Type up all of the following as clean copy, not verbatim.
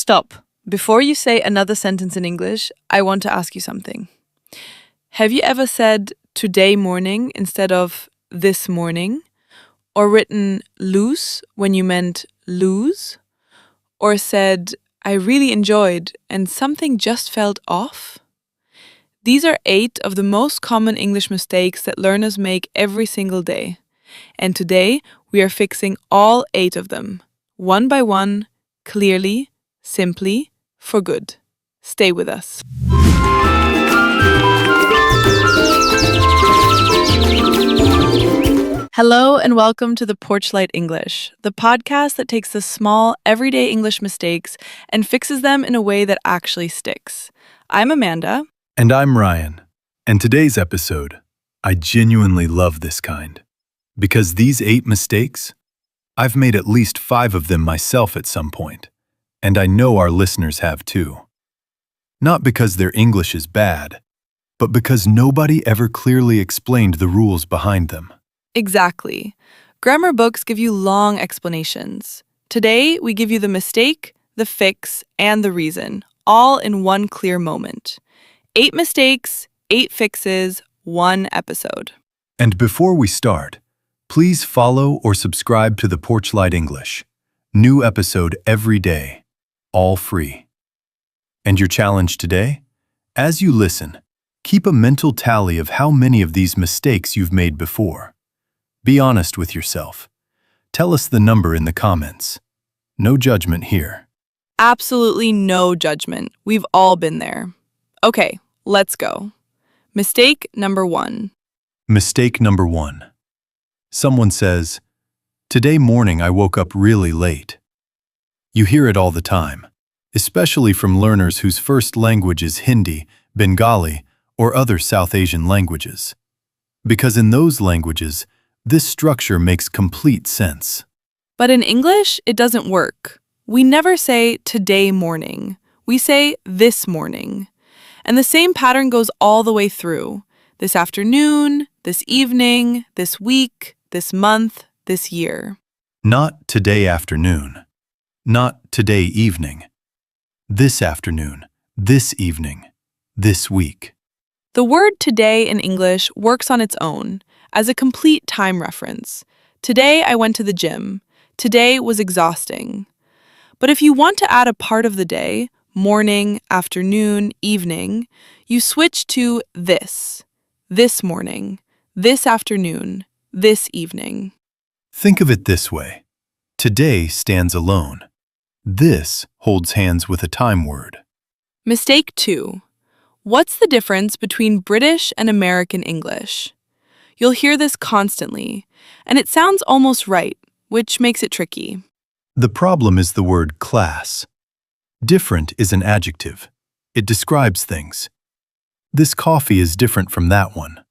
Stop. Before you say another sentence in English, I want to ask you something. Have you ever said today morning instead of this morning? Or written lose when you meant lose? Or said, I really enjoyed and something just felt off? These are 8 of the most common English mistakes that learners make every single day. And today, we are fixing all 8 of them, one by one, clearly, simply, for good. Stay with us. Hello and welcome to the Porch English, the podcast that takes the small, everyday English mistakes and fixes them in a way that actually sticks. I'm Amanda. And I'm Ryan. And today's episode, I genuinely love this kind. Because these 8 mistakes, I've made at least 5 of them myself at some point. And I know our listeners have too. Not because their English is bad, but because nobody ever clearly explained the rules behind them. Exactly. Grammar books give you long explanations. Today, we give you the mistake, the fix, and the reason, all in one clear moment. 8 mistakes, 8 fixes, 1 episode. And before we start, please follow or subscribe to the Porchlight English. New episode every day, all free. And your challenge today? As you listen, keep a mental tally of how many of these mistakes you've made before. Be honest with yourself. Tell us the number in the comments. No judgment here. Absolutely no judgment. We've all been there. Okay, let's go. Mistake number 1. Mistake number 1. Someone says, "Today morning I woke up really late." You hear it all the time, especially from learners whose first language is Hindi, Bengali, or other South Asian languages. Because in those languages, this structure makes complete sense. But in English, it doesn't work. We never say today morning. We say this morning. And the same pattern goes all the way through. This afternoon, this evening, this week, this month, this year. Not today afternoon. Not today evening. This afternoon, this evening, this week. The word today in English works on its own, as a complete time reference. Today I went to the gym. Today was exhausting. But if you want to add a part of the day, morning, afternoon, evening, you switch to this morning, this afternoon, this evening. Think of it this way. Today stands alone. This holds hands with a time word. Mistake 2. What's the difference between British and American English? You'll hear this constantly, and it sounds almost right, which makes it tricky. The problem is the word class. Different is an adjective. It describes things. This coffee is different from that one.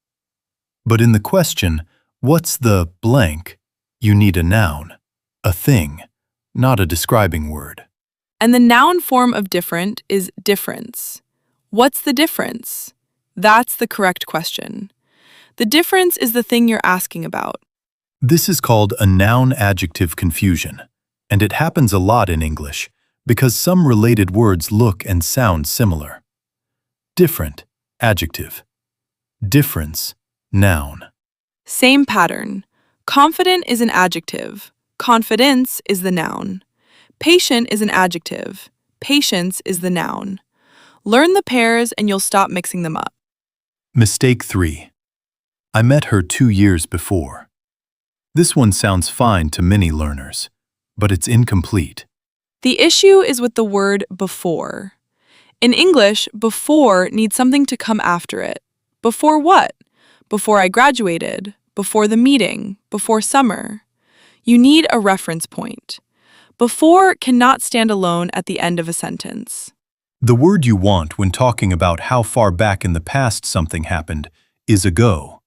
But in the question, what's the blank, you need a noun, a thing, not a describing word. And the noun form of different is difference. What's the difference? That's the correct question. The difference is the thing you're asking about. This is called a noun-adjective confusion, and it happens a lot in English because some related words look and sound similar. Different, adjective. Difference, noun. Same pattern. Confident is an adjective. Confidence is the noun. Patient is an adjective. Patience is the noun. Learn the pairs and you'll stop mixing them up. Mistake 3. I met her 2 years before. This one sounds fine to many learners, but it's incomplete. The issue is with the word before. In English, before needs something to come after it. Before what? Before I graduated, before the meeting, before summer. You need a reference point. Before cannot stand alone at the end of a sentence. The word you want when talking about how far back in the past something happened is ago.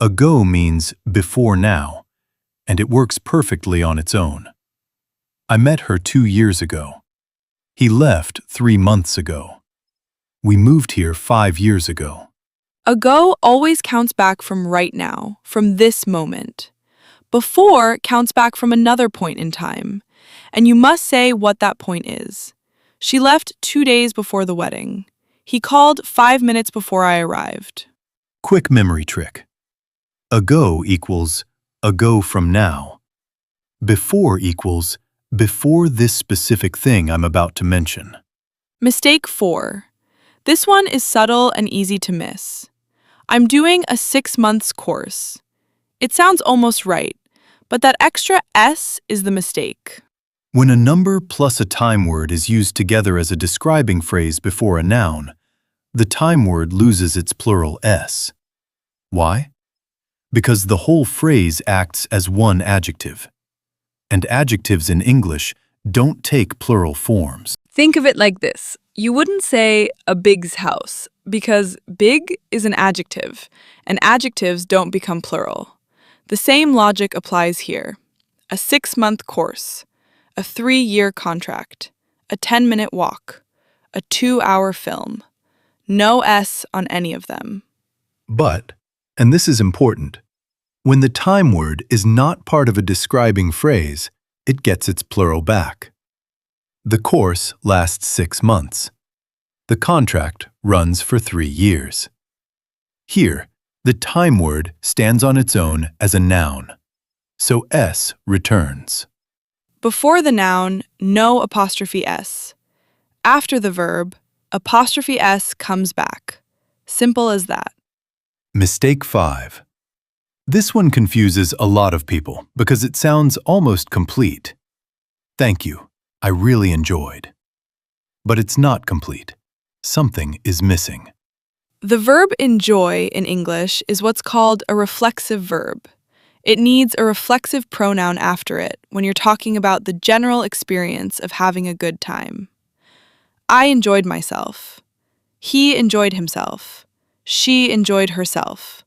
Ago means before now, and it works perfectly on its own. I met her 2 years ago. He left 3 months ago. We moved here 5 years ago. Ago always counts back from right now, from this moment. Before counts back from another point in time, and you must say what that point is. She left 2 days before the wedding. He called 5 minutes before I arrived. Quick memory trick. Ago equals ago from now. Before equals before this specific thing I'm about to mention. Mistake 4. This one is subtle and easy to miss. I'm doing a 6 months course. It sounds almost right, but that extra S is the mistake. When a number plus a time word is used together as a describing phrase before a noun, the time word loses its plural S. Why? Because the whole phrase acts as one adjective. And adjectives in English don't take plural forms. Think of it like this. You wouldn't say a big's house because big is an adjective, and adjectives don't become plural. The same logic applies here. A 6-month course, a 3-year contract, a 10-minute walk, a 2-hour film. No S on any of them. But, and this is important, when the time word is not part of a describing phrase, it gets its plural back. The course lasts 6 months. The contract runs for 3 years. Here, the time word stands on its own as a noun, so S returns. Before the noun, no apostrophe S. After the verb, apostrophe S comes back. Simple as that. Mistake 5. This one confuses a lot of people because it sounds almost complete. Thank you. I really enjoyed. But it's not complete. Something is missing. The verb enjoy in English is what's called a reflexive verb. It needs a reflexive pronoun after it when you're talking about the general experience of having a good time. I enjoyed myself. He enjoyed himself. She enjoyed herself.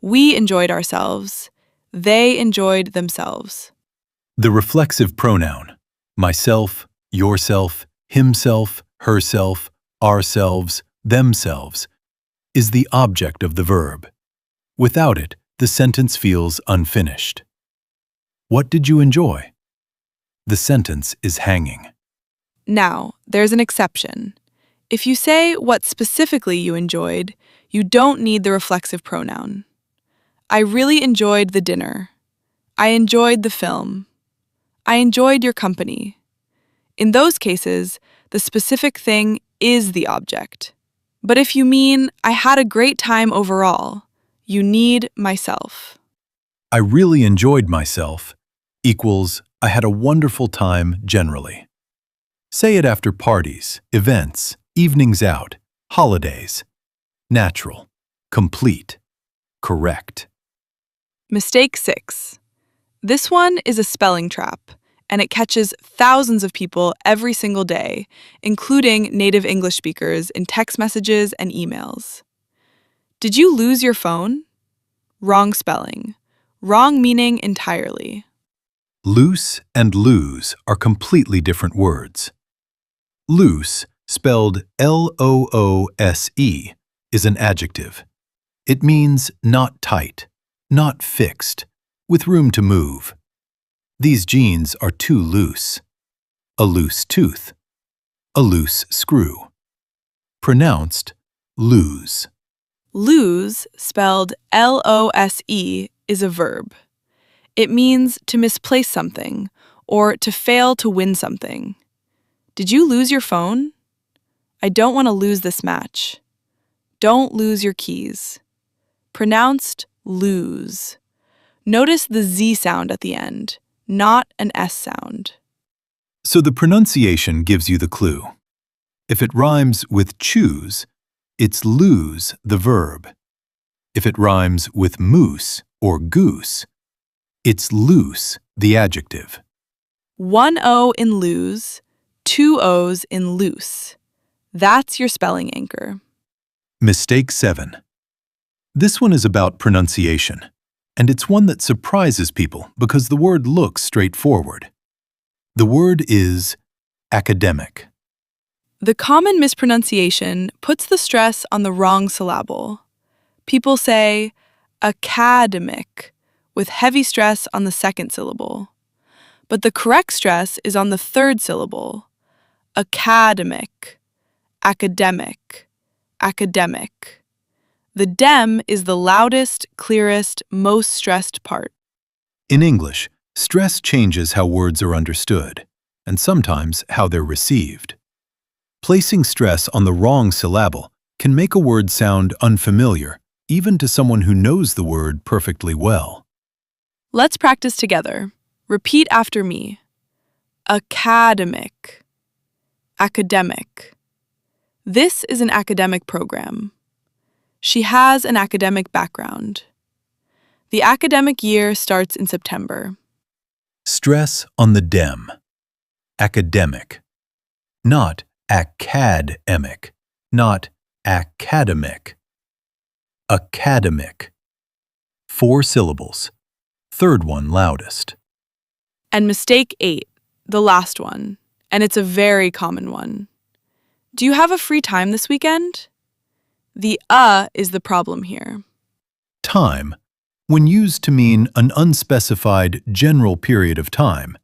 We enjoyed ourselves. They enjoyed themselves. The reflexive pronoun, myself, yourself, himself, herself, ourselves, themselves, is the object of the verb. Without it, the sentence feels unfinished. What did you enjoy? The sentence is hanging. Now, there's an exception. If you say what specifically you enjoyed, you don't need the reflexive pronoun. I really enjoyed the dinner. I enjoyed the film. I enjoyed your company. In those cases, the specific thing is the object. But if you mean, I had a great time overall, you need myself. I really enjoyed myself equals I had a wonderful time generally. Say it after parties, events, evenings out, holidays. Natural, complete, correct. Mistake 6. This one is a spelling trap, and it catches thousands of people every single day, including native English speakers in text messages and emails. Did you lose your phone? Wrong spelling. Wrong meaning entirely. Loose and lose are completely different words. Loose, spelled L-O-O-S-E, is an adjective. It means not tight, not fixed, with room to move. These jeans are too loose. A loose tooth. A loose screw. Pronounced lose. Lose, spelled L-O-S-E, is a verb. It means to misplace something or to fail to win something. Did you lose your phone? I don't want to lose this match. Don't lose your keys. Pronounced lose. Notice the Z sound at the end, not an S sound. So the pronunciation gives you the clue. If it rhymes with choose, it's lose the verb. If it rhymes with moose or goose, it's loose the adjective. 1 O in lose, 2 O's in loose. That's your spelling anchor. Mistake 7. This one is about pronunciation, and it's one that surprises people because the word looks straightforward. The word is academic. The common mispronunciation puts the stress on the wrong syllable. People say academic with heavy stress on the second syllable. But the correct stress is on the third syllable. academic, academic, academic. The dem is the loudest, clearest, most stressed part. In English, stress changes how words are understood, and sometimes how they're received. Placing stress on the wrong syllable can make a word sound unfamiliar, even to someone who knows the word perfectly well. Let's practice together. Repeat after me. Academic, academic. This is an academic program. She has an academic background. The academic year starts in September. Stress on the dem. Academic. Not academic. Not academic. Academic. 4 syllables. Third one loudest. And mistake 8, the last one, and it's a very common one. Do you have a free time this weekend? The is the problem here. Time, when used to mean an unspecified general period of time,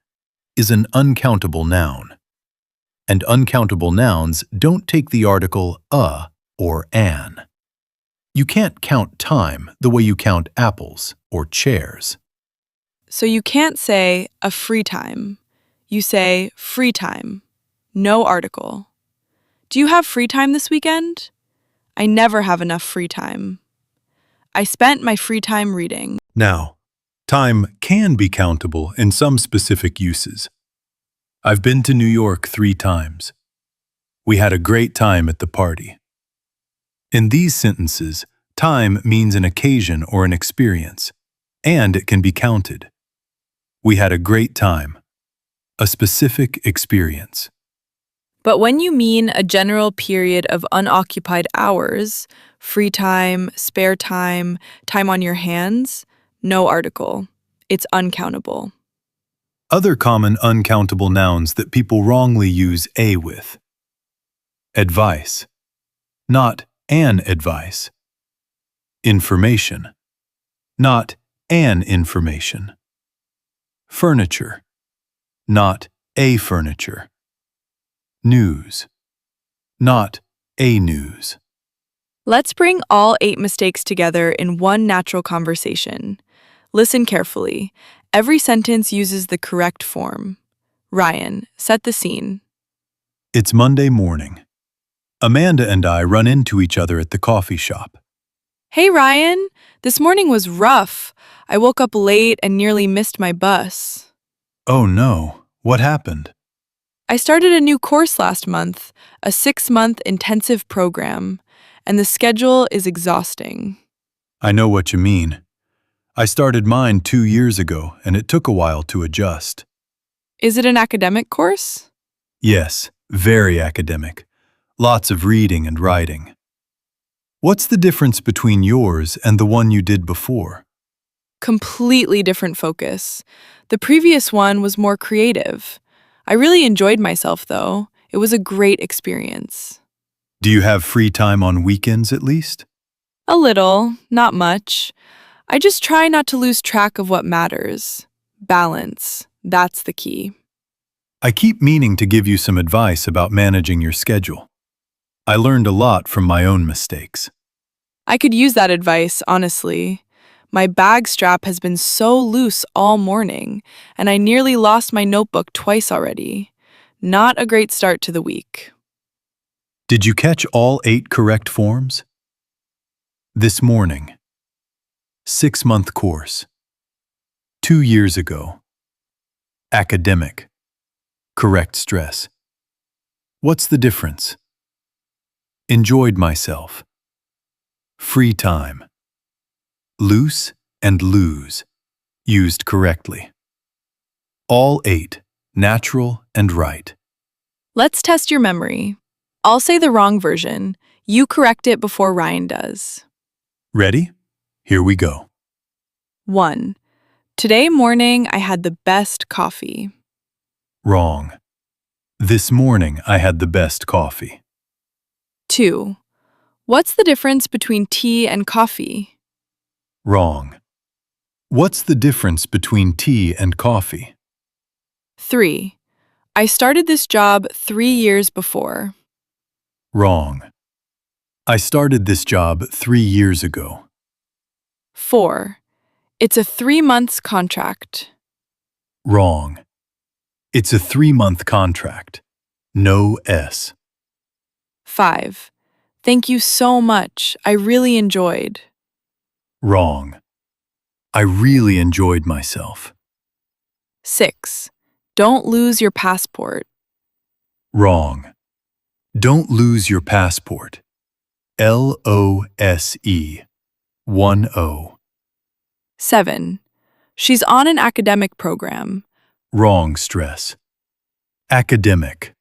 is an uncountable noun. And uncountable nouns don't take the article a or an. You can't count time the way you count apples or chairs. So you can't say a free time. You say free time. No article. Do you have free time this weekend? I never have enough free time. I spent my free time reading. Now, time can be countable in some specific uses. I've been to New York 3 times. We had a great time at the party. In these sentences, time means an occasion or an experience, and it can be counted. We had a great time. A specific experience. But when you mean a general period of unoccupied hours, free time, spare time, time on your hands, no article. It's uncountable. Other common uncountable nouns that people wrongly use a with. Advice. Not an advice. Information. Not an information. Furniture. Not a furniture. News. Not a news. Let's bring all 8 mistakes together in one natural conversation. Listen carefully. Every sentence uses the correct form. Ryan, set the scene. It's Monday morning. Amanda and I run into each other at the coffee shop. Hey Ryan, this morning was rough. I woke up late and nearly missed my bus. Oh no, what happened? I started a new course last month, a 6-month intensive program, and the schedule is exhausting. I know what you mean. I started mine 2 years ago, and it took a while to adjust. Is it an academic course? Yes, very academic. Lots of reading and writing. What's the difference between yours and the one you did before? Completely different focus. The previous one was more creative. I really enjoyed myself, though. It was a great experience. Do you have free time on weekends at least? A little, not much. I just try not to lose track of what matters. Balance, that's the key. I keep meaning to give you some advice about managing your schedule. I learned a lot from my own mistakes. I could use that advice, honestly. My bag strap has been so loose all morning, and I nearly lost my notebook twice already. Not a great start to the week. Did you catch all 8 correct forms? This morning. 6-month course. 2 years ago. Academic. Correct stress. What's the difference? Enjoyed myself. Free time. Loose and lose. Used correctly. All 8. Natural and right. Let's test your memory. I'll say the wrong version. You correct it before Ryan does. Ready? Here we go. 1. Today morning, I had the best coffee. Wrong. This morning I had the best coffee. 2. What's the difference between tea and coffee? Wrong. What's the difference between tea and coffee? 3. I started this job 3 years before. Wrong. I started this job 3 years ago. 4. It's a 3 months contract. Wrong. It's a 3-month contract. No S. 5. Thank you so much. I really enjoyed. Wrong. I really enjoyed myself. 6. Don't lose your passport. Wrong. Don't lose your passport. LOSE. 1-0. 7. She's on an academic program. Wrong stress. Academic.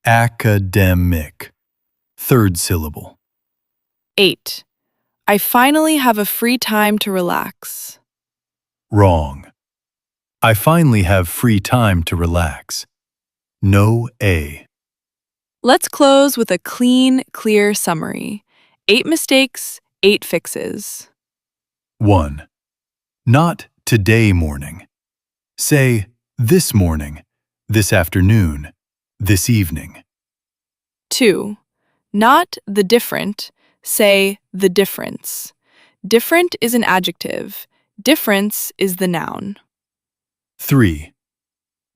Academic. Third syllable. 8. I finally have a free time to relax. Wrong. I finally have free time to relax. No A. Let's close with a clean, clear summary. 8 mistakes, 8 fixes. 1. Not today morning. Say this morning, this afternoon, this evening. 2. Not the different, say the difference. Different is an adjective. Difference is the noun. 3.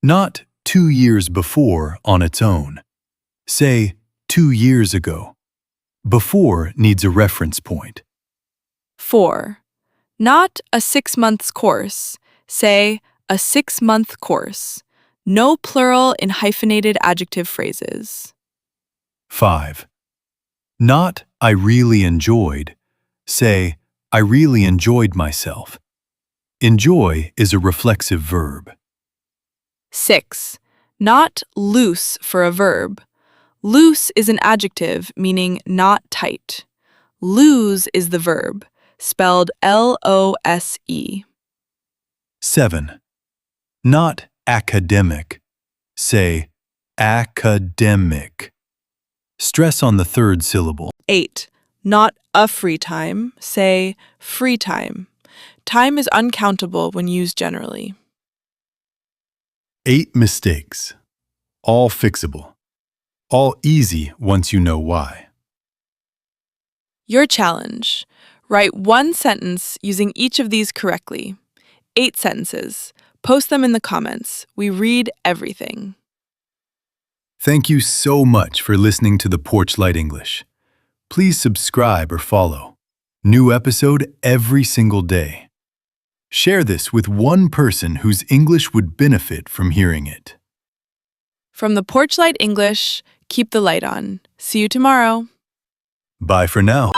Not 2 years before on its own. Say 2 years ago. Before needs a reference point. 4. Not a 6 months course. Say a 6-month course. No plural in hyphenated adjective phrases. 5. Not I really enjoyed. Say I really enjoyed myself. Enjoy is a reflexive verb. 6. Not loose for a verb. Loose is an adjective meaning not tight. Lose is the verb, spelled Lose. 7. Not academic. Say academic. Stress on the third syllable. 8. Not a free time. Say free time. Time is uncountable when used generally. 8 mistakes. All fixable. All easy once you know why. Your challenge. Write one sentence using each of these correctly. 8 sentences. Post them in the comments. We read everything. Thank you so much for listening to the Porch Light English. Please subscribe or follow. New episode every single day. Share this with one person whose English would benefit from hearing it. From the Porch Light English, keep the light on. See you tomorrow. Bye for now.